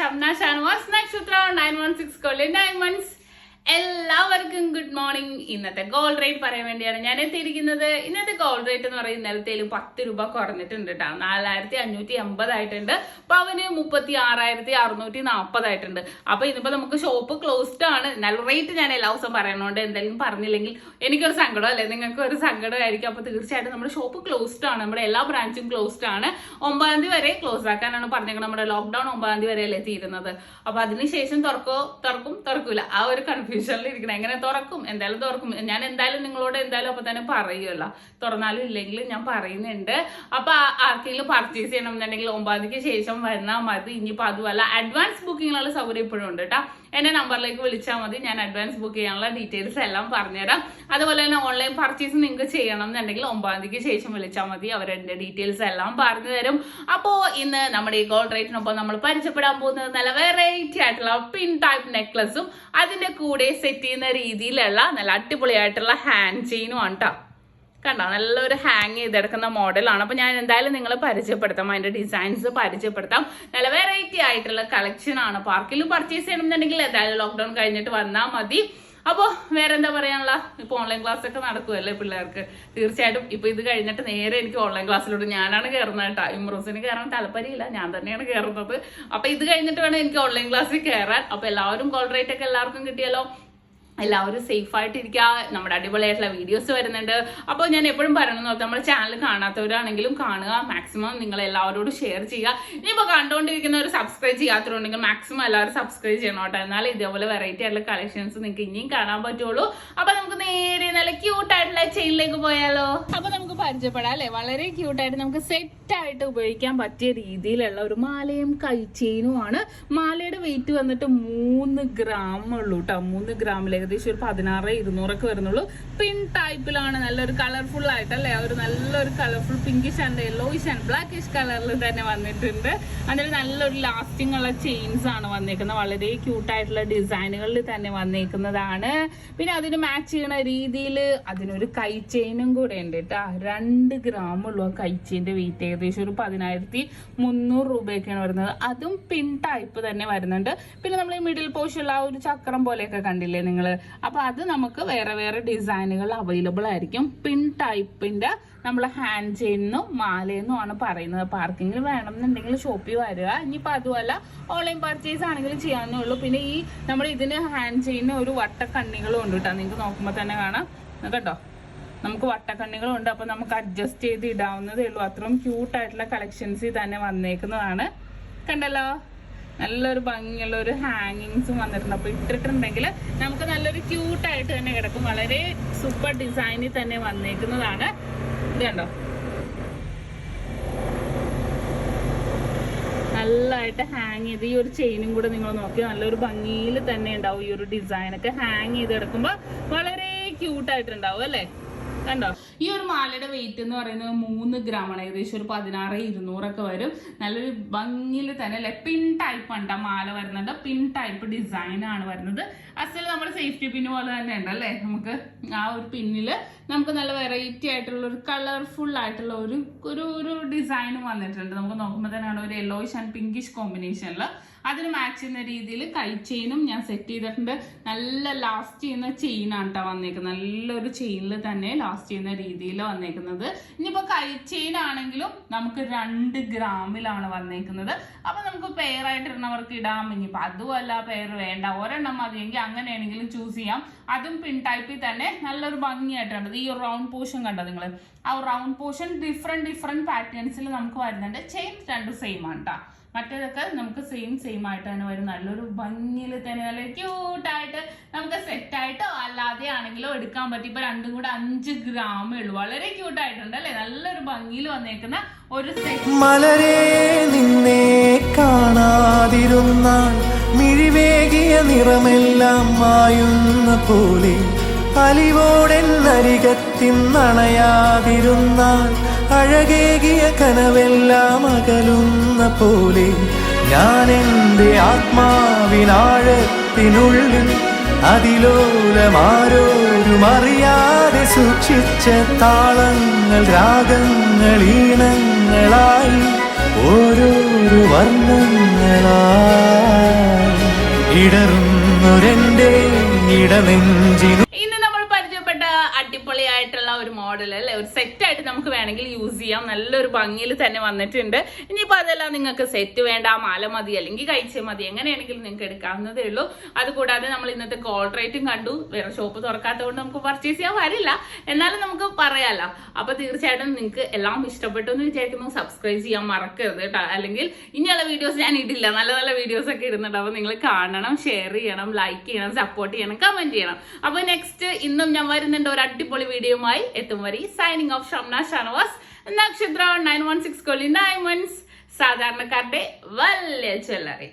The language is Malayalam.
ഷംനാഷാണ് നക്ഷത്ര 916 കൊല്ലം ഡയമണ്ട്സ്. എല്ലാവർക്കും ഗുഡ് മോർണിംഗ്. ഇന്നത്തെ ഗോൾഡ് റേറ്റ് പറയാൻ വേണ്ടിയാണ് ഞാൻ എത്തിയിരിക്കുന്നത്. ഇന്നത്തെ ഗോൾഡ് റേറ്റ് എന്ന് പറയുന്നത് ഇന്നലത്തേലും 10 രൂപ കുറഞ്ഞിട്ടുണ്ട് കേട്ടോ. 4580 ആയിട്ടുണ്ട്. പവന് 36,640 ആയിട്ടുണ്ട്. അപ്പൊ ഇന്നിപ്പോ നമുക്ക് ഷോപ്പ് ക്ലോസ്ഡ് ആണ്. നല്ല റേറ്റ് ഞാൻ എല്ലാ ദിവസവും പറയണോണ്ട് എന്തെങ്കിലും പറഞ്ഞില്ലെങ്കിൽ എനിക്കൊരു സങ്കടം അല്ലേ, നിങ്ങൾക്ക് ഒരു സങ്കടമായിരിക്കും. അപ്പൊ തീർച്ചയായിട്ടും നമ്മുടെ ഷോപ്പ് ക്ലോസ്ഡ് ആണ്. നമ്മുടെ എല്ലാ ബ്രാഞ്ചും ക്ലോസ്ഡ് ആണ്. 9ാം തീയതി വരെ ക്ലോസ് ആക്കാനാണ് പറഞ്ഞേക്കുന്നത്. നമ്മുടെ ലോക്ക്ഡൌൺ 9ാം തീയതി വരെ അല്ലേ തീരുന്നത്. അപ്പൊ അതിനുശേഷം തുറക്കൂല ആ ഒരു കൺഫ്യൂഷനിലിരിക്കണം. എങ്ങനെ തുറക്കും? എന്തായാലും തുറക്കും. ഞാൻ എന്തായാലും നിങ്ങളോട് എന്തായാലും അപ്പൊ തന്നെ പറയുമല്ലോ, തുറന്നാലും ഇല്ലെങ്കിലും ഞാൻ പറയുന്നുണ്ട്. അപ്പൊ ആർക്കെങ്കിലും പർച്ചേസ് ചെയ്യണം എന്നുണ്ടെങ്കിൽ 9ാം തീയതിക്ക് ശേഷം വന്നാൽ മതി. ഇനിയിപ്പോ അതുമല്ല അഡ്വാൻസ് ബുക്കിങ്ങിനുള്ള സൗകര്യം ഇപ്പോഴും ഉണ്ട് കേട്ടോ. എന്റെ നമ്പറിലേക്ക് വിളിച്ചാൽ മതി. ഞാൻ അഡ്വാൻസ് ബുക്ക് ചെയ്യാനുള്ള ഡീറ്റെയിൽസ് എല്ലാം പറഞ്ഞുതരാം. അതുപോലെ തന്നെ ഓൺലൈൻ പർച്ചേസ് നിങ്ങൾക്ക് ചെയ്യണം എന്നുണ്ടെങ്കിൽ 9ാം തീയതിക്ക് ശേഷം വിളിച്ചാൽ മതി. അവരെന്റെ ഡീറ്റെയിൽസ് എല്ലാം പറഞ്ഞു തരും. അപ്പോ ഇന്ന് നമ്മുടെ ഈ ഗോൾഡ് റേറ്റിനൊപ്പം നമ്മൾ പരിചയപ്പെടാൻ പോകുന്നത് നല്ല വെറൈറ്റി ആയിട്ടുള്ള പിൻ ടൈപ്പ് നെക്ലസും അതിന്റെ കൂടെ സെറ്റ് ചെയ്യുന്ന രീതിയിലുള്ള നല്ല അടിപൊളിയായിട്ടുള്ള ഹാൻഡ് ചെയിനും ആണ് കേട്ടോ. കണ്ടോ, നല്ലൊരു ഹാങ് ചെയ്തെടുക്കുന്ന മോഡലാണ്. അപ്പൊ ഞാൻ എന്തായാലും നിങ്ങളെ പരിചയപ്പെടുത്താം, അതിന്റെ ഡിസൈൻസ് പരിചയപ്പെടുത്താം. നല്ല വെറൈറ്റി ആയിട്ടുള്ള കളക്ഷൻ ആണ്. പാർക്കിലും പർച്ചേസ് ചെയ്യണമെന്നുണ്ടെങ്കിൽ എന്തായാലും ലോക്ക്ഡൌൺ കഴിഞ്ഞിട്ട് വന്നാൽ മതി. അപ്പോൾ വേറെ എന്താ പറയാനുള്ള, ഇപ്പൊ ഓൺലൈൻ ക്ലാസ് ഒക്കെ നടക്കുമല്ലേ പിള്ളേർക്ക്. തീർച്ചയായിട്ടും ഇപ്പൊ ഇത് കഴിഞ്ഞിട്ട് നേരെ എനിക്ക് ഓൺലൈൻ ക്ലാസ്സിലോട്ട് ഞാനാണ് കയറുന്നത് കേട്ടോ. ഇമ്രൂസിന് കയറാൻ താല്പര്യമില്ല, ഞാൻ തന്നെയാണ് കയറുന്നത്. അപ്പൊ ഇത് കഴിഞ്ഞിട്ട് വേണം എനിക്ക് ഓൺലൈൻ ക്ലാസ്സിൽ കയറാൻ. അപ്പൊ എല്ലാവരും ഗോൾഡ് റേറ്റ് ഒക്കെ എല്ലാവർക്കും കിട്ടിയല്ലോ. എല്ലാവരും സേഫ് ആയിട്ടിരിക്കുക. നമ്മുടെ അടിപൊളിയായിട്ടുള്ള വീഡിയോസ് വരുന്നുണ്ട്. അപ്പോൾ ഞാൻ എപ്പോഴും പറയണമെന്ന് നോക്കാം, നമ്മുടെ ചാനൽ കാണാത്തവരാണെങ്കിലും കാണുക. മാക്സിമം നിങ്ങൾ എല്ലാവരോടും ഷെയർ ചെയ്യുക. ഇനിയിപ്പോൾ കണ്ടുകൊണ്ടിരിക്കുന്നവർ സബ്സ്ക്രൈബ് ചെയ്യാത്തവരുണ്ടെങ്കിൽ മാക്സിമം എല്ലാവരും സബ്സ്ക്രൈബ് ചെയ്യണം കേട്ടോ. എന്നാലും ഇതേപോലെ വെറൈറ്റി ആയിട്ടുള്ള കളക്ഷൻസ് നിങ്ങൾക്ക് ഇനിയും കാണാൻ പറ്റുള്ളൂ. അപ്പൊ നമുക്ക് നേരെ നല്ല ക്യൂട്ടായിട്ടുള്ള ചെയിനിലേക്ക് പോയാലോ. അപ്പൊ നമുക്ക് പരിചയപ്പെടാം അല്ലെ. വളരെ ക്യൂട്ടായിട്ട് നമുക്ക് സെറ്റ് ആയിട്ട് ഉപയോഗിക്കാൻ പറ്റിയ രീതിയിലുള്ള ഒരു മാലയും കൈച്ചെയിനുമാണ്. മാലയുടെ വെയിറ്റ് വന്നിട്ട് 3 ഗ്രാം ഉള്ളൂ കേട്ടോ. 3 ഗ്രാമിലേക്ക് ഏകദേശം ഒരു 16,200 വരുന്നുള്ളൂ. പിൻ ടൈപ്പിലാണ്. നല്ലൊരു കളർഫുൾ ആയിട്ടല്ലേ, ഒരു നല്ലൊരു colourful pinkish and yellowish and blackish കളറിൽ തന്നെ വന്നിട്ടുണ്ട്. അതിൽ നല്ലൊരു ലാസ്റ്റിംഗ് ഉള്ള ചെയിൻസ് ആണ് വന്നേക്കുന്നത്. വളരെ ക്യൂട്ടായിട്ടുള്ള ഡിസൈനുകളിൽ തന്നെ വന്നേക്കുന്നതാണ്. പിന്നെ അതിന് മാച്ച് ചെയ്യുന്ന രീതിയിൽ അതിനൊരു കൈ ചെയിനും കൂടെ ഉണ്ട് കേട്ടോ. 2 ഗ്രാം ഉള്ളൂ കൈ ചെയിന്റെ വെയിറ്റ്. ഏകദേശം ഒരു 10,300 രൂപയൊക്കെയാണ് വരുന്നത്. അതും പിൻ ടൈപ്പ് തന്നെ വരുന്നുണ്ട്. പിന്നെ നമ്മൾ ഈ മിഡിൽ പോർഷനുള്ള ആ ഒരു ചക്രം പോലെയൊക്കെ കണ്ടില്ലേ നിങ്ങൾ. അപ്പൊ അത് നമുക്ക് വേറെ വേറെ ഡിസൈനുകൾ അവൈലബിൾ ആയിരിക്കും. പിൻ ടൈപ്പിന്റെ നമ്മൾ ഹാൻഡ് ചെയിനും മാലയെന്നും ആണ് പറയുന്നത്. പാർക്കിങ്ങിൽ വേണമെന്നുണ്ടെങ്കിൽ ഷോപ്പിൽ വരിക. ഇനിയിപ്പോൾ അതുമല്ല ഓൺലൈൻ പർച്ചേസ് ആണെങ്കിലും ചെയ്യാവുന്നേ ഉള്ളൂ. പിന്നെ ഈ നമ്മൾ ഇതിന് ഹാൻഡ് ചെയിന് ഒരു വട്ടക്കണ്ണികളും ഉണ്ട് കേട്ടോ. നിങ്ങൾക്ക് നോക്കുമ്പോൾ തന്നെ കാണാം കേട്ടോ, നമുക്ക് വട്ടക്കണ്ണികളും ഉണ്ട്. അപ്പൊ നമുക്ക് അഡ്ജസ്റ്റ് ചെയ്ത് ഇടാവുന്നതേ ഉള്ളൂ. അത്രയും ക്യൂട്ടായിട്ടുള്ള കളക്ഷൻസ് തന്നെ വന്നേക്കുന്നതാണ്. കണ്ടല്ലോ, നല്ലൊരു ഭംഗിയുള്ള ഒരു ഹാങ്ങിങ്സും വന്നിട്ടുണ്ട്. അപ്പൊ ഇട്ടിട്ടുണ്ടെങ്കിൽ നമുക്ക് നല്ലൊരു ക്യൂട്ടായിട്ട് തന്നെ കിടക്കും. വളരെ സൂപ്പർ ഡിസൈനിൽ തന്നെ വന്നേക്കുന്നതാണ്. ഇത് കണ്ടോ, നല്ലതായിട്ട് ഹാങ് ചെയ്ത് ഈ ഒരു ചെയിനും കൂടെ നിങ്ങൾ നോക്കി നല്ലൊരു ഭംഗിയിൽ തന്നെ ഉണ്ടാവും. ഈ ഒരു ഡിസൈനൊക്കെ ഹാങ് ചെയ്ത് കിടക്കുമ്പോൾ വളരെ ക്യൂട്ടായിട്ടുണ്ടാവും അല്ലേ. കണ്ടോ, ഈ ഒരു മാലയുടെ വെയിറ്റ് എന്ന് പറയുന്നത് 3 ഗ്രാം ആണ്. ഏകദേശം ഒരു 16,200 വരും. നല്ലൊരു ഭംഗിയിൽ തന്നെ അല്ലെ. പിൻ ടൈപ്പ് ഉണ്ട് മാല വരുന്നുണ്ട്. പിൻ ടൈപ്പ് ഡിസൈൻ ആണ് വരുന്നത്. അസൽ നമ്മുടെ സേഫ്റ്റി പിന്ന് പോലെ തന്നെ ഉണ്ട് അല്ലെ. നമുക്ക് ആ ഒരു പിന്നില് നമുക്ക് നല്ല വെറൈറ്റി ആയിട്ടുള്ള ഒരു കളർഫുൾ ആയിട്ടുള്ള ഒരു ഡിസൈനും വന്നിട്ടുണ്ട്. നമുക്ക് നോക്കുമ്പോൾ തന്നെയാണ് ഒരു യെല്ലോയിഷ് ആൻഡ് പിങ്കിഷ് കോമ്പിനേഷനിൽ അതിന് മാച്ച് ചെയ്യുന്ന രീതിയിൽ കൈ ചെയിനും ഞാൻ സെറ്റ് ചെയ്തിട്ടുണ്ട്. നല്ല ലാസ്റ്റ് ചെയ്യുന്ന ചെയിനാണ് കേട്ടോ വന്നേക്കുന്നത്. നല്ലൊരു ചെയിനിൽ തന്നെ ലാസ്റ്റ് ചെയ്യുന്ന രീതിയിൽ വന്നേക്കുന്നത്. ഇനിയിപ്പോ കൈ ചെയിൻ ആണെങ്കിലും നമുക്ക് 2 ഗ്രാമിലാണ് വന്നേക്കുന്നത്. അപ്പൊ നമുക്ക് പെയർ ആയിട്ടിരുന്നവർക്ക് ഇടാം. ഇനിയിപ്പോ അതുമല്ല പെയർ വേണ്ട, ഒരെണ്ണം മതിയെങ്കിൽ അങ്ങനെയാണെങ്കിലും ചൂസ് ചെയ്യാം. അതും പിൻ ടൈപ്പിൽ തന്നെ നല്ലൊരു ഭംഗിയായിട്ടുണ്ട്. ഈ റൗണ്ട് പോർഷൻ കണ്ടോ നിങ്ങൾ. ആ റൗണ്ട് പോർഷൻ ഡിഫറെന്റ് പാറ്റേൺസിൽ നമുക്ക് വരുന്നുണ്ട്. ചെയിൻ 2 സെയിം ആണ് കേട്ടോ. മറ്റേതൊക്കെ നമുക്ക് സെയിം ആയിട്ട് തന്നെ വരും. നല്ലൊരു ഭംഗിയിൽ തന്നെ നല്ല ക്യൂട്ടായിട്ട് നമുക്ക് സെറ്റ് ആയിട്ടോ അല്ലാതെ ആണെങ്കിലോ എടുക്കാൻ പറ്റും. ഇപ്പൊ 2 കൂടെ 5 ഗ്രാമേ ഉള്ളൂ. വളരെ ക്യൂട്ടായിട്ടുണ്ട് അല്ലെ. നല്ലൊരു ഭംഗിയിൽ വന്നേക്കുന്ന ഒരു സെറ്റ്. മലരെ നിന്നെ കാണാതിരുന്നാൽ മിഴിവേകിയ നിറമെല്ലാം മായുന്ന പോലെ, അലിവോടെന്നരികത്തിന്നണയാതിരുന്നാൽ അഴകേകിയ കനവെല്ലാം അകലുന്ന പോലെ, ഞാൻ എൻ്റെ ആത്മാവിനാഴത്തിനുള്ളിൽ അതിലോലമാരോരും അറിയാതെ സൂക്ഷിച്ച താളങ്ങൾ രാഗങ്ങൾ ഈണങ്ങളായി ഓരോരോ വർണ്ണങ്ങളായി ഇടറുന്നൊരെന്റെ ഇടനെഞ്ചിനു ഇന്ന് നമ്മൾ പരിചയപ്പെട്ട അടിപൊളിയായിട്ടുള്ള ഒരു മോഡൽ അല്ലെ, ഒരു സെറ്റ് ആയിട്ട് നമുക്ക് വേണമെങ്കിൽ യൂസ് ചെയ്യാം. നല്ലൊരു ഭംഗിയിൽ തന്നെ വന്നിട്ടുണ്ട്. ഇനിയിപ്പോൾ അതെല്ലാം നിങ്ങൾക്ക് സെറ്റ് വേണ്ട, മാല മതി അല്ലെങ്കിൽ കഴിച്ചേ മതി, എങ്ങനെയാണെങ്കിലും നിങ്ങൾക്ക് എടുക്കാവുന്നതേ ഉള്ളൂ. അതുകൂടാതെ നമ്മൾ ഇന്നത്തെ ഗോൾഡ് റേറ്റും കണ്ടു. വേറെ ഷോപ്പ് തുറക്കാത്തതുകൊണ്ട് നമുക്ക് പർച്ചേസ് ചെയ്യാൻ വരില്ല, എന്നാലും നമുക്ക് പറയാലോ. അപ്പൊ തീർച്ചയായിട്ടും നിങ്ങൾക്ക് എല്ലാം ഇഷ്ടപ്പെട്ടു എന്ന് വിചാരിക്കുന്നു. സബ്സ്ക്രൈബ് ചെയ്യാൻ മറക്കരുത് കേട്ടോ, അല്ലെങ്കിൽ ഇനിയുള്ള വീഡിയോസ് ഞാൻ ഇടില്ല. നല്ല നല്ല വീഡിയോസ് ഒക്കെ ഇടുന്നുണ്ട്. അപ്പൊ നിങ്ങൾ കാണണം, ഷെയർ ചെയ്യണം, ലൈക്ക് ചെയ്യണം, സപ്പോർട്ട് ചെയ്യണം, കമന്റ് ചെയ്യണം. അപ്പൊ നെക്സ്റ്റ് ഇന്നും ഞാൻ വരുന്നുണ്ട് ഒരു അടിപൊളി വീഡിയോയുമായി. എത്തും വരെ സൈനിങ് ഓഫ് ഷംന ഷാനവാസ്, നക്ഷത്ര 916 ഡയമണ്ട്സ്, സാധാരണക്കാരുടെ വലിയ ജ്വല്ലറി.